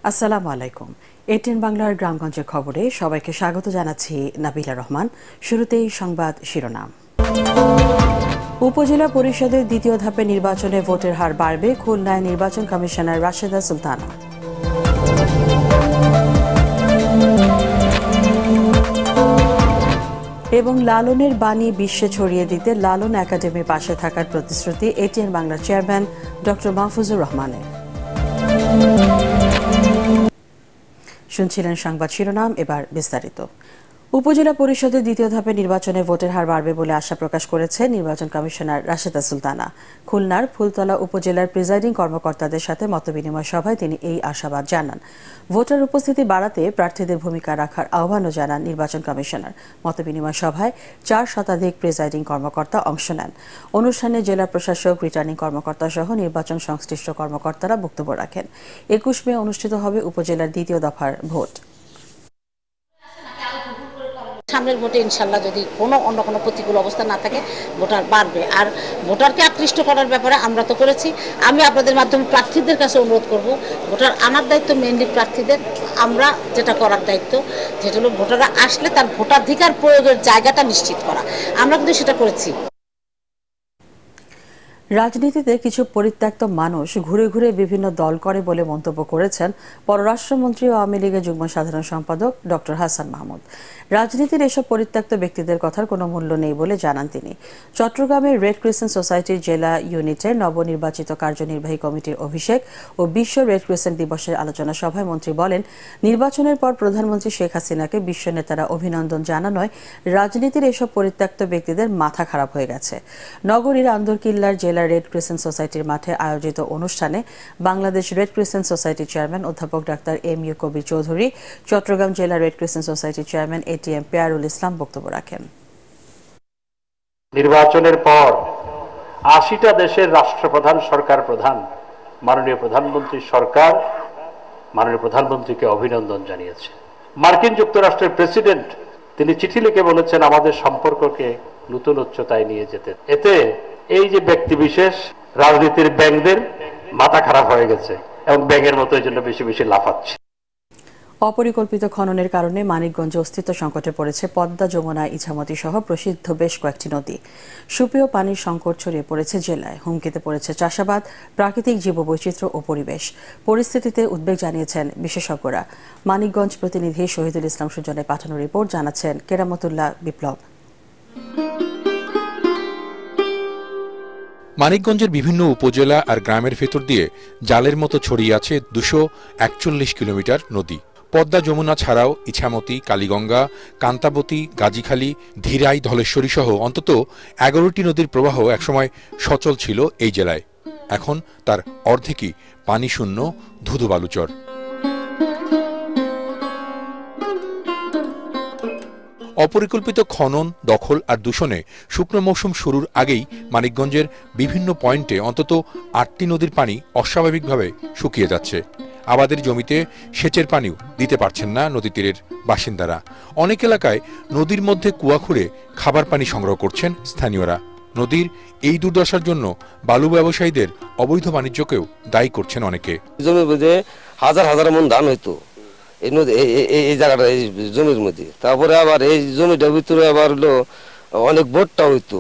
আসসালামু আলাইকুম। এটিএন বাংলার গ্রামগঞ্জের খবরে সবাইকে স্বাগত জানাচ্ছি নাবিলা রহমান। শুরুতেই সংবাদ শিরোনাম। উপজেলা পরিষদের দ্বিতীয় ধাপে নির্বাচনে ভোটের হার বাড়বে, খুলনায় নির্বাচন কমিশনার রাশেদা সুলতানা। এবং লালনের বাণী বিশ্বে ছড়িয়ে দিতে লালন একাডেমির পাশে থাকার প্রতিশ্রুতি এটিএন বাংলার চেয়ারম্যান ডক্টর মাহফুজুর রহমানের। শুনছিলেন সংবাদ শিরোনাম, এবার বিস্তারিত। উপজেলা পরিষদের দ্বিতীয় ধাপে নির্বাচনে ভোটের হার বাড়বে বলে আশা প্রকাশ করেছে নির্বাচন কমিশনার রাশেদা সুলতানা। খুলনার ফুলতলা উপজেলার প্রিজাইডিং কর্মকর্তাদের সাথে মতবিনিময় সভায় তিনি এই আশাবাদ জানান। ভোটার উপস্থিতি বাড়াতে প্রার্থীদের ভূমিকা রাখার আহ্বানও জানান নির্বাচন কমিশনার। মতবিনিময় সভায় 4 শতাধিক প্রিজাইডিং কর্মকর্তা অংশ নেন। অনুষ্ঠানে জেলা প্রশাসক, রিটার্নিং কর্মকর্তা সহ নির্বাচন সংশ্লিষ্ট কর্মকর্তারা বক্তব্য রাখেন। 21 মে অনুষ্ঠিত হবে উপজেলার দ্বিতীয় দফার ভোট। সামনের ভোটে ইনশাল্লাহ যদি অন্য কোনো প্রতিকূল অবস্থা না থাকে ভোটার বাড়বে। আর ভোটারকে আকৃষ্ট করার ব্যাপারে আমরা তো করেছি। আমি আপনাদের মাধ্যমে প্রার্থীদের কাছে অনুরোধ করব, ভোটার আনার দায়িত্ব মেইনলি প্রার্থীদের। আমরা যেটা করার দায়িত্ব, যেটা হলো ভোটাররা আসলে তার ভোটাধিকার প্রয়োগের জায়গাটা নিশ্চিত করা। আমরা কিন্তু সেটা করেছি। রাজনীতিতে কিছু পরিত্যক্ত মানুষ ঘুরে ঘুরে বিভিন্ন দল করে বলে মন্তব্য করেছেন পররাষ্ট্রমন্ত্রী ও আওয়ামী লীগের যুগ্ম সাধারণ সম্পাদক ডক্টর হাসান মাহমুদ। রাজনীতির এসব পরিত্যক্ত ব্যক্তিদের কথার কোনো মূল্য নেই বলে জানান তিনি। চট্টগ্রামের রেড ক্রিসেন্ট সোসাইটির জেলা ইউনিটের নবনির্বাচিত কার্যনির্বাহী কমিটির অভিষেক ও বিশ্ব রেড ক্রিসেন্ট দিবসের আলোচনা সভায় মন্ত্রী বলেন, নির্বাচনের পর প্রধানমন্ত্রী শেখ হাসিনাকে বিশ্ব নেতারা অভিনন্দন জানানোয় রাজনীতির এসব পরিত্যক্ত ব্যক্তিদের মাথা খারাপ হয়ে গেছে। নগরীর আন্দরকিল্লার জেলা রেড ক্রিসেন্ট সোসাইটির মাঠে আয়োজিত অনুষ্ঠানে বাংলাদেশ রেড ক্রিসেন্ট সোসাইটির চেয়ারম্যান অধ্যাপক ডাক্তার এম.ইউ. কবির চৌধুরী, চট্টগ্রাম জেলা রেড ক্রিসেন্ট সোসাইটির চেয়ারম্যান এটিএম পেয়ারুল ইসলাম বক্তব্য রাখেন। নির্বাচনের পর 80টা দেশের রাষ্ট্রপ্রধান, সরকার প্রধান, মাননীয় প্রধানমন্ত্রীর সরকার মাননীয় প্রধানমন্ত্রীকে অভিনন্দন জানিয়েছে। মার্কিন যুক্তরাষ্ট্রের প্রেসিডেন্ট তিনি চিঠি লিখে বলেছেন আমাদের সম্পর্ককে নতুন উচ্চতায় নিয়ে যেতে। এতে এই যে ব্যক্তি বিশেষ রাজনীতির ব্যাংকদের মাথা খারাপ হয়ে গেছে এবং ব্যাংকের মতো এই জন্য বেশি বেশি লাফাচ্ছে। অপরিকল্পিত খননের কারণে মানিকগঞ্জে অস্তিত্ব সংকটে পড়েছে পদ্মা, যমুনা, ইছামতি সহ প্রসিদ্ধ বেশ কয়েকটি নদী। সুপেয় পানির সংকট ছড়িয়ে পড়েছে জেলায়। হুমকিতে পড়েছে চাষাবাদ, প্রাকৃতিক জীববৈচিত্র্য ও পরিবেশ। পরিস্থিতিতে উদ্বেগ জানিয়েছেন বিশেষজ্ঞরা। মানিকগঞ্জ প্রতিনিধি শহীদুল ইসলাম সুজনের পাঠানো রিপোর্ট জানাচ্ছেন কেরামতুল্লাহ বিপ্লব। মানিকগঞ্জের বিভিন্ন উপজেলা আর গ্রামের ভেতর দিয়ে জালের মতো ছড়িয়ে আছে 241 কিলোমিটার নদী। পদ্মা, যমুনা ছাড়াও ইছামতি, কালীগঙ্গা, কান্তাবতী, গাজীখালী, ধীরাই, ধলেশ্বরী সহ অন্তত 11টি নদীর প্রবাহ একসময় সচল ছিল এই জেলায়। এখন তার অর্ধেকই পানিশূন্য, ধুধু বালুচর। অপরিকল্পিত খনন, দখল আর দূষণে শুকনো মৌসুম শুরুর আগেই মানিকগঞ্জের বিভিন্ন পয়েন্টে অন্তত 8টি নদীর পানি অস্বাভাবিকভাবে শুকিয়ে যাচ্ছে। আবাদের জমিতে সেচের পানিও দিতে পারছেন না নদী তীরের বাসিন্দারা। অনেক এলাকায় নদীর মধ্যে কুয়া খুঁড়ে খাবার পানি সংগ্রহ করছেন স্থানীয়রা। নদীর এই দুর্দশার জন্য বালু ব্যবসায়ীদের অবৈধ বাণিজ্যকেও দায়ী করছেন অনেকে। জমির মধ্যে হাজার হাজার মন ধান হইতো এই নদী, এই জায়গাটা, এই জমির মধ্যে। তারপরে আবার এই জমিটার ভিতরে আবার হলো অনেক ভুট্টা হইতো,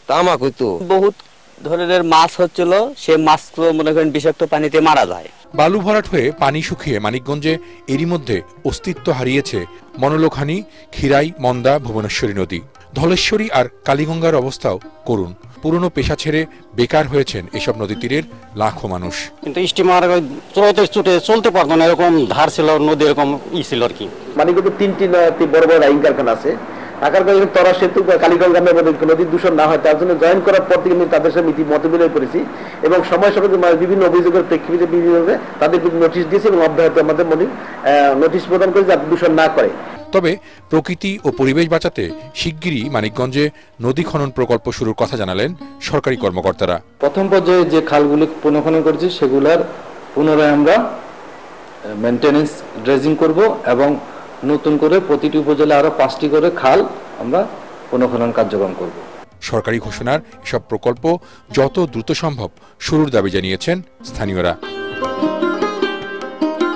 তামাক হইতো, বহুত ধরনের মাছ হচ্ছিল। সে মাছ মনে করেন বিষাক্ত পানিতে মারা যায়। বালু ভরাট হয়ে পানি শুকিয়ে মানিকগঞ্জে এরই মধ্যে অস্তিত্ব হারিয়েছে মনোলোখানি, খিরাই, মন্দা, ভুবনেশ্বরী নদী। ধলেশ্বরী আর কালীগঙ্গার অবস্থাও করুণ। পুরনো পেশা ছেড়ে বেকার হয়েছেন এসব নদী তীরের লাখো মানুষ। কিন্তু স্টিমার চলতে চলতে পারতো না, এরকম ধার ছিল নদী, এরকম ছিল আর কি। মানিকগঞ্জে 3টি বড় বড় রাইন কারখানা আছে। ঢাকার তরা সেতু, কালীগঙ্গা নদীর দূষণ না হয় তার জন্য জয়েন করার পর থেকে তাদের সাথে মতবিনিময় করেছি এবং সময় সময় বিভিন্ন অভিযোগের প্রেক্ষিতে তাদের নোটিশ দিয়েছি এবং অব্যাহত আমাদের নোটিশ প্রদান করে যাতে দূষণ না করে। তবে প্রকৃতি ও পরিবেশ বাঁচাতে শিগগিরই মানিকগঞ্জে নদী খনন প্রকল্প শুরুর কথা জানালেন সরকারি কর্মকর্তারা। প্রথম পর্যায়ে যে খালগুলি পুনঃখনন করেছি সেগুলার পুনরায় আমরা মেইনটেনেন্স, ড্রেজিং করব এবং নতুন করে প্রতিটি উপজেলা আরো 5টি করে খাল আমরা পুনঃখনন কার্যক্রম করব। সরকারি ঘোষণার এসব প্রকল্প যত দ্রুত সম্ভব শুরুর দাবি জানিয়েছেন স্থানীয়রা।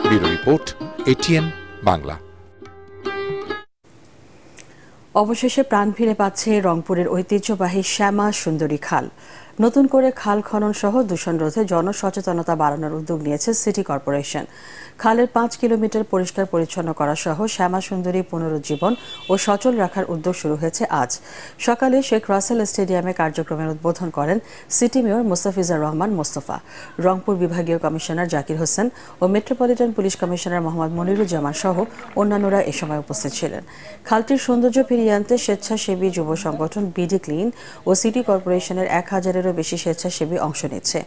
Bureau report, ATN Bangla. অবশেষে প্রাণ ফিরে পাচ্ছে রংপুরের ঐতিহ্যবাহী শ্যামা সুন্দরী খাল। নতুন করে খাল খনন সহ দূষণ রোধে জনসচেতনতা বাড়ানোর উদ্যোগ নিয়েছে সিটি কর্পোরেশন। খালের 5 কিলোমিটার পরিষ্কার পরিচ্ছন্ন করা সহ শ্যামা সুন্দরী পুনরুজ্জীবন ও সচল রাখার উদ্যোগ শুরু হয়েছে আজ সকালে শেখ রাসেল স্টেডিয়ামে কার্যক্রমের উদ্বোধন করেন সিটি মেয়র মোস্তাফিজুর রহমান মোস্তফা, রংপুর বিভাগীয় কমিশনার জাকির হোসেন ও metropolitan police commissioner Mohammad Moniruzzaman সহ অন্যান্যরা এ সময় উপস্থিত ছিলেন। খালটির সৌন্দর্য ফিরিয়ে আনতে স্বেচ্ছাসেবী যুব সংগঠন বিডি ক্লিন ও সিটি কর্পোরেশনের 1000-এরও বেশি স্বেচ্ছাসেবী অংশ নিচ্ছে।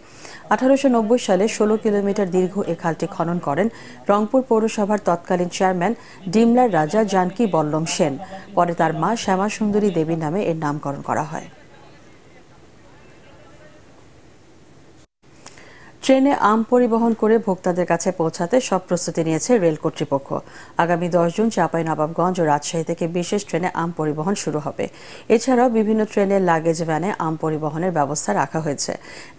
1890 সালে 16 কিলোমিটার দীর্ঘ এ খালটি খনন করেন রংপুর পৌরসভার তৎকালীন চেয়ারম্যান ডিমলার রাজা জানকী বল্লম সেন। পরে তার মা শ্যামা সুন্দরী দেবী নামে এর নামকরণ করা হয়। ট্রেনে আম পরিবহন করে ভোক্তাদের কাছে পৌঁছাতে সব প্রস্তুতি নিয়েছে রেল কর্তৃপক্ষ। আগামী 10 জুন চাঁপাইনবাবগঞ্জ ও রাজশাহী থেকে বিশেষ ট্রেনে আম পরিবহন শুরু হবে। এছাড়াও বিভিন্ন ট্রেনের লাগেজ ভ্যানে আম পরিবহনের ব্যবস্থা রাখা হয়েছে।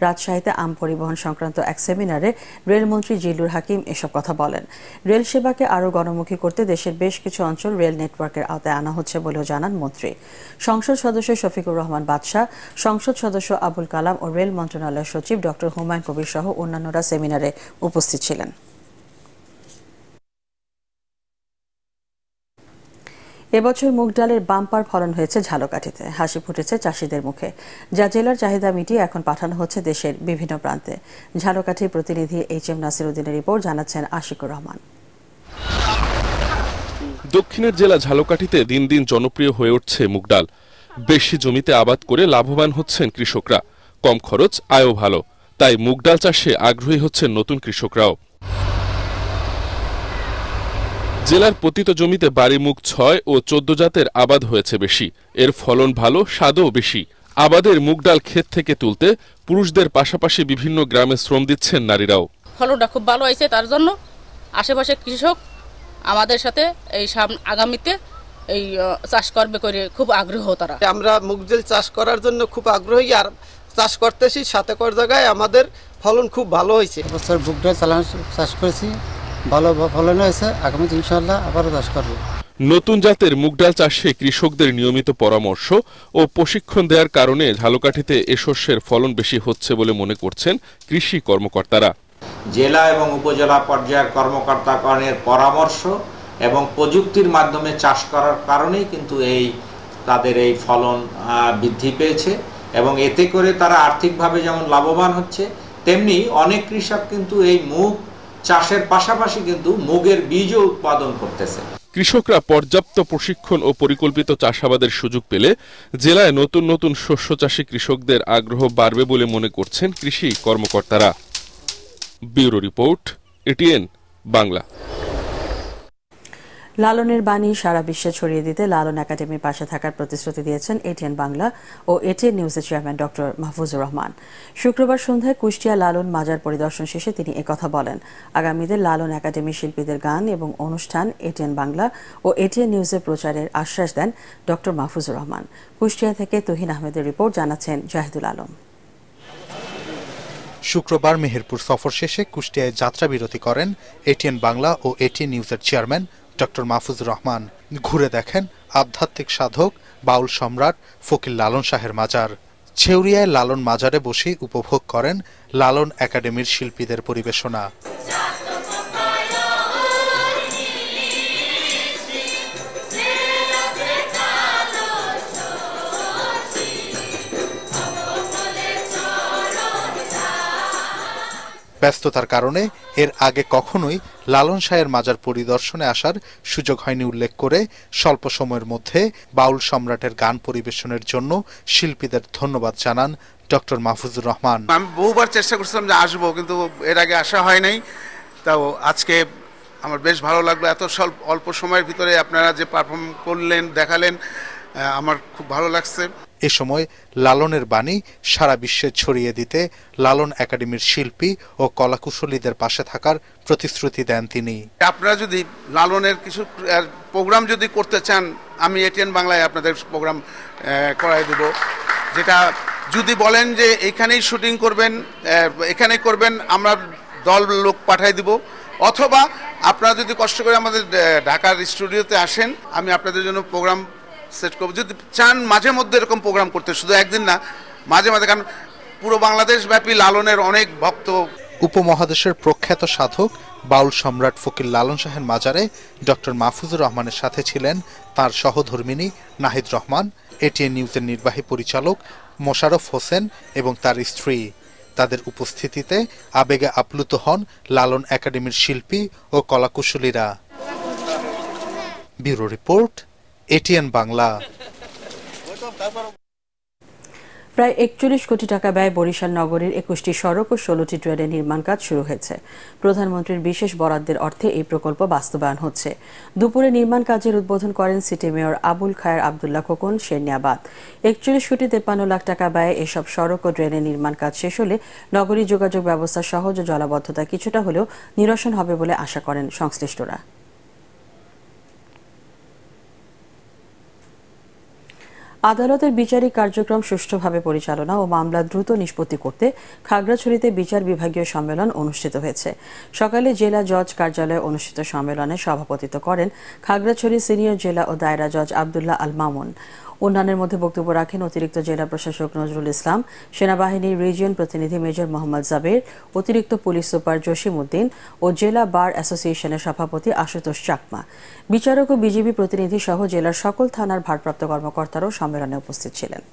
রাজশাহীতে আম পরিবহন সংক্রান্ত এক সেমিনারে রেলমন্ত্রী জিল্লুর হাকিম এসব কথা বলেন। রেল সেবাকে আরও গণমুখী করতে দেশের বেশ কিছু অঞ্চল রেল নেটওয়ার্কের আওতায় আনা হচ্ছে বলেও জানান মন্ত্রী। সংসদ সদস্য শফিকুর রহমান বাদশাহ, সংসদ সদস্য আবুল কালাম ও রেল মন্ত্রণালয়ের সচিব ডক্টর হুমায়ুন কবির সহ অন্যান্যরা সেমিনারে উপস্থিত ছিলেন। এবছর মুগ ডালের বাম্পার ফলন হয়েছে ঝালকাঠিতে। হাসি ফুটেছে চাষিদের মুখে, যা জেলার চাহিদা মিটিয়ে এখন পাঠানো হচ্ছে দেশের বিভিন্ন প্রান্তে। ঝালকাঠির প্রতিনিধি HM নাসির উদ্দিনের রিপোর্ট, জানাচ্ছেন আশিকুর রহমান। দক্ষিণের জেলা ঝালকাঠিতে দিন দিন জনপ্রিয় হয়ে উঠছে মুগ ডাল। বেশি জমিতে আবাদ করে লাভবান হচ্ছেন কৃষকরা, কম খরচ, আয়ও ভালো। তাই মুগ ডাল চাষে আগ্রহী হচ্ছেন নতুন কৃষকরাও। জেলার পতিত জমিতে বাড়ি মুগ 6 ও 14 জাতের আবাদ হয়েছে বেশি। এর ফলন ভালো, স্বাদও বেশি। আবাদের মুগ ডাল ক্ষেত থেকে তুলতে পুরুষদের পাশাপাশি বিভিন্ন গ্রামে শ্রম দিচ্ছেন নারীরাও। ফলনটা খুব ভালো হয়েছে, তার জন্য আশেপাশে কৃষক আমাদের সাথে এই আগামীতে এই চাষ করবে করে খুব আগ্রহ তারা। আমরা মুগ ডাল চাষ করার জন্য খুব আগ্রহী, আর চাষ করতেছি সাথে কর জায়গায় আমাদের ফলন খুব ভালো হয়েছে। এবছর মুগ ডাল চাষ করেছি, ভালো ফলন হয়েছে। আগামী ইনশাআল্লাহ আবারও চাষ করব। নতুন জাতের মুগ ডাল চাষে কৃষকদের নিয়মিত পরামর্শ ও প্রশিক্ষণ দেওয়ার কারণে ঝালকাঠিতে এ শস্যের ফলন বেশি হচ্ছে বলে মনে করছেন কৃষি কর্মকর্তারা। জেলা এবং উপজেলা পর্যায়ের কর্মকর্তাগণের পরামর্শ এবং প্রযুক্তির মাধ্যমে চাষ করার কারণেই কিন্তু তাদের এই ফলন বৃদ্ধি পেয়েছে এবং এতে করে তারা আর্থিকভাবে যেমন লাভবান হচ্ছে, তেমনি অনেক কৃষক কিন্তু এই মুগ চাষের পাশাপাশি কিন্তু মুগের বীজও উৎপাদন করতেছে। কৃষকরা পর্যাপ্ত প্রশিক্ষণ ও পরিকল্পিত চাষাবাদের সুযোগ পেলে জেলায় নতুন নতুন শস্য চাষী কৃষকদের আগ্রহ বাড়বে বলে মনে করছেন কৃষি কর্মকর্তারা। Bureau report, ATN Bangla. লালনের বাণী সারা বিশ্বে ছড়িয়ে দিতে লালন একাডেমির পাশে থাকার প্রতিশ্রুতি দিয়েছেন এটিএন বাংলা ও এটিএন নিউজের চেয়ারম্যান ডক্টর মাহফুজুর রহমান। শুক্রবার সন্ধ্যায় কুষ্টিয়া লালন মাজার পরিদর্শন শেষে তিনি একথা বলেন। আগামীতে লালন একাডেমির শিল্পীদের গান এবং অনুষ্ঠান এটিএন বাংলা ও এটিএন নিউজের প্রচারের আশ্বাস দেন ডক্টর মাহফুজুর রহমান। কুষ্টিয়া থেকে তুহিন আহমেদের রিপোর্ট, জানাচ্ছেন জাহিদুল আলম। শুক্রবার মেহেরপুর সফর শেষে কুষ্টিয়ায় যাত্রা বিরতি করেন এটিএন বাংলা ও এটিএন নিউজের চেয়ারম্যান ডক্টর মাহফুজুর রহমান। ঘুরে দেখেন আধ্যাত্মিক সাধক বাউল সম্রাট ফকির লালন শাহের মাজার। ছেউরিয়ায় লালন মাজারে বসে উপভোগ করেন লালন একাডেমির শিল্পীদের পরিবেশনা। ব্যস্ততার কারণে এর আগে কখনোই লালন শাহের মাজার পরিদর্শনে আসার সুযোগ হয়নি উল্লেখ করে স্বল্প সময়ের মধ্যে বাউল সম্রাটের গান পরিবেশনের জন্য শিল্পীদের ধন্যবাদ জানান ডক্টর মাহফুজুর রহমান। আমি বহুবার চেষ্টা করছিলাম যে আসবো, কিন্তু এর আগে আসা হয় নাই। তাও আজকে আমার বেশ ভালো লাগলো, এত অল্প সময়ের ভিতরে আপনারা যে পারফর্ম করলেন, দেখালেন, আমার খুব ভালো লাগছে। এ সময় লালনের বাণী সারা বিশ্বে ছড়িয়ে দিতে লালন একাডেমির শিল্পী ও কলাকুশলীদের পাশে থাকার প্রতিশ্রুতি দেন তিনি। আপনারা যদি লালনের কিছু প্রোগ্রাম যদি করতে চান, আমি এটিএন বাংলায় আপনাদের প্রোগ্রাম করাই দেব। যেটা যদি বলেন যে এখানেই শুটিং করবেন, এখানে করবেন, আমরা দল লোক পাঠাই দিব, অথবা আপনারা যদি কষ্ট করে আমাদের ঢাকার স্টুডিওতে আসেন, আমি আপনাদের জন্য প্রোগ্রাম সেট করবো। যদি চান মাঝে মধ্যে এরকম প্রোগ্রাম করতে, শুধু একদিন না, মাঝে মাঝে, কারণ পুরো বাংলাদেশ ব্যাপী লালনের অনেক ভক্ত। উপমহাদেশের প্রখ্যাত সাধক বাউল সম্রাট ফকির লালন শাহের মাজারে ডক্টর মাহফুজুর রহমানের সাথে ছিলেন তার সহধর্মিণী নাহিদ রহমান, এটিএন নিউজের নির্বাহী পরিচালক মোশাররফ হোসেন এবং তার স্ত্রী। তাদের উপস্থিতিতে আবেগে আপ্লুত হন লালন একাডেমির শিল্পী ও কলাকুশলীরা। Bureau report, ATN Bangla. প্রায় 41 কোটি টাকা ব্যয় বরিশাল নগরীর 21টি সড়ক ও 16টি ড্রেনের নির্মাণ কাজ শুরু হয়েছে। প্রধানমন্ত্রীর বিশেষ বরাদ্দের অর্থে এই প্রকল্প বাস্তবায়ন হচ্ছে। দুপুরে নির্মাণ কাজের উদ্বোধন করেন সিটি মেয়র আবুল খায়ের আবদুল্লাহ খোকন শেরনিয়াবাদ। 41 কোটি 53 লাখ টাকা ব্যয়ে এসব সড়ক ও ড্রেনের নির্মাণ কাজ শেষ হলে নগরী যোগাযোগ ব্যবস্থা সহজ ও জলাবদ্ধতা কিছুটা হলেও নিরসন হবে বলে আশা করেন সংশ্লিষ্টরা। আদালতের বিচারিক কার্যক্রম সুষ্ঠুভাবে পরিচালনা ও মামলা দ্রুত নিষ্পত্তি করতে খাগড়াছড়িতে বিচার বিভাগীয় সম্মেলন অনুষ্ঠিত হয়েছে। সকালে জেলা জজ কার্যালয়ে অনুষ্ঠিত সম্মেলনে সভাপতিত্ব করেন খাগড়াছড়ি সিনিয়র জেলা ও দায়রা জজ আব্দুল্লাহ আল মামুন। অন্যান্যের মধ্যে বক্তব্য রাখেন অতিরিক্ত জেলা প্রশাসক নজরুল ইসলাম, সেনাবাহিনীর রিজিয়ন প্রতিনিধি মেজর মোহাম্মদ জাবের, অতিরিক্ত পুলিশ সুপার জসিম উদ্দিন ও জেলা বার অ্যাসোসিয়েশনের সভাপতি আশুতোষ চাকমা। বিচারক ও বিজিবি প্রতিনিধি সহ জেলার সকল থানার ভারপ্রাপ্ত কর্মকর্তারাও সম্মেলনে উপস্থিত ছিলেন।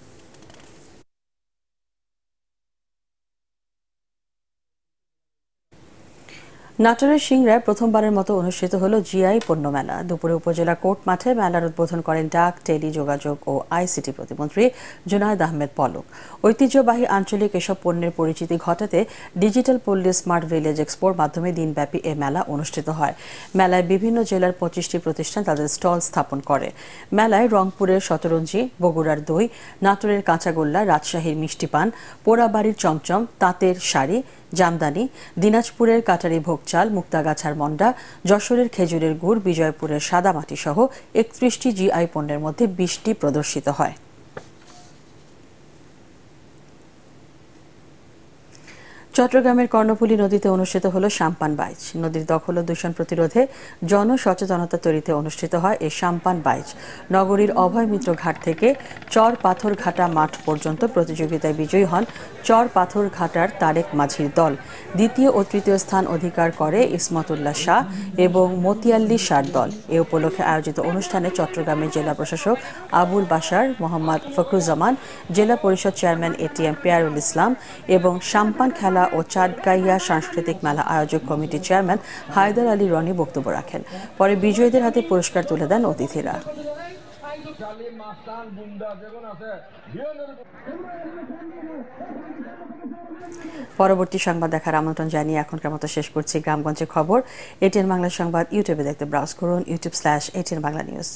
নাটোরের সিংড়ায় প্রথমবারের মতো অনুষ্ঠিত হল জিআই পণ্য মেলা। দুপুরে উপজেলা কোর্ট মাঠে মেলার উদ্বোধন করেন ডাক, টেলি যোগাযোগ ও আইসিটি প্রতিমন্ত্রী জুনায়েদ আহমেদ পলক। ঐতিহ্যবাহী আঞ্চলিক এসব পণ্যের পরিচিতি ঘটাতে ডিজিটাল পল্লী স্মার্ট ভিলেজ এক্সপোর মাধ্যমে দিনব্যাপী এ মেলা অনুষ্ঠিত হয়। মেলায় বিভিন্ন জেলার 25টি প্রতিষ্ঠান তাদের স্টল স্থাপন করে। মেলায় রংপুরের শতরঞ্জি, বগুড়ার দই, নাটোরের কাঁচাগোল্লা, রাজশাহীর মিষ্টি পান, পোড়াবাড়ির চমচম, তাঁতের শাড়ি, জামদানি, দিনাজপুরের কাটারি ভোগচাল, মুক্তাগাছার মন্ডা, যশোরের খেজুরের গুড়, বিজয়পুরের সাদামাটি সহ 31টি জিআই পণ্যের মধ্যে 20টি প্রদর্শিত হয়। চট্টগ্রামের কর্ণফুলী নদীতে অনুষ্ঠিত হল সাম্পান বাইচ। নদীর দখল ও দূষণ প্রতিরোধে জনসচেতনতা তৈরিতে অনুষ্ঠিত হয় এই সাম্পান বাইচ। নগরীর অভয় মিত্র ঘাট থেকে চর পাথরঘাটা মাঠ পর্যন্ত প্রতিযোগিতায় বিজয়ী হন চর পাথরঘাটার তারেক মাঝির দল। দ্বিতীয় ও তৃতীয় স্থান অধিকার করে ইসমতুল্লাহ শাহ এবং মতিয়াল্লি শাহর দল। এ উপলক্ষে আয়োজিত অনুষ্ঠানে চট্টগ্রামের জেলা প্রশাসক আবুল বাশার, মোহাম্মদ ফখরুজ্জামান, জেলা পরিষদ চেয়ারম্যান এটিএম পেয়ারুল ইসলাম এবং সাম্পান খেলা ও চাঁদগাইয়া সাংস্কৃতিক মেলা আয়োজক কমিটির চেয়ারম্যান হায়দার আলী রনি বক্তব্য রাখেন। পরে বিজয়ীদের হাতে পুরস্কার তুলে দেন অতিথিরা। পরবর্তী সংবাদ দেখার আমন্ত্রণ জানিয়ে এখনকার মতো শেষ করছি গ্রামগঞ্জের খবর। এটিএন বাংলা সংবাদ ইউটিউবে দেখতে ব্রাউজ করুন youtube/ATN Bangla News।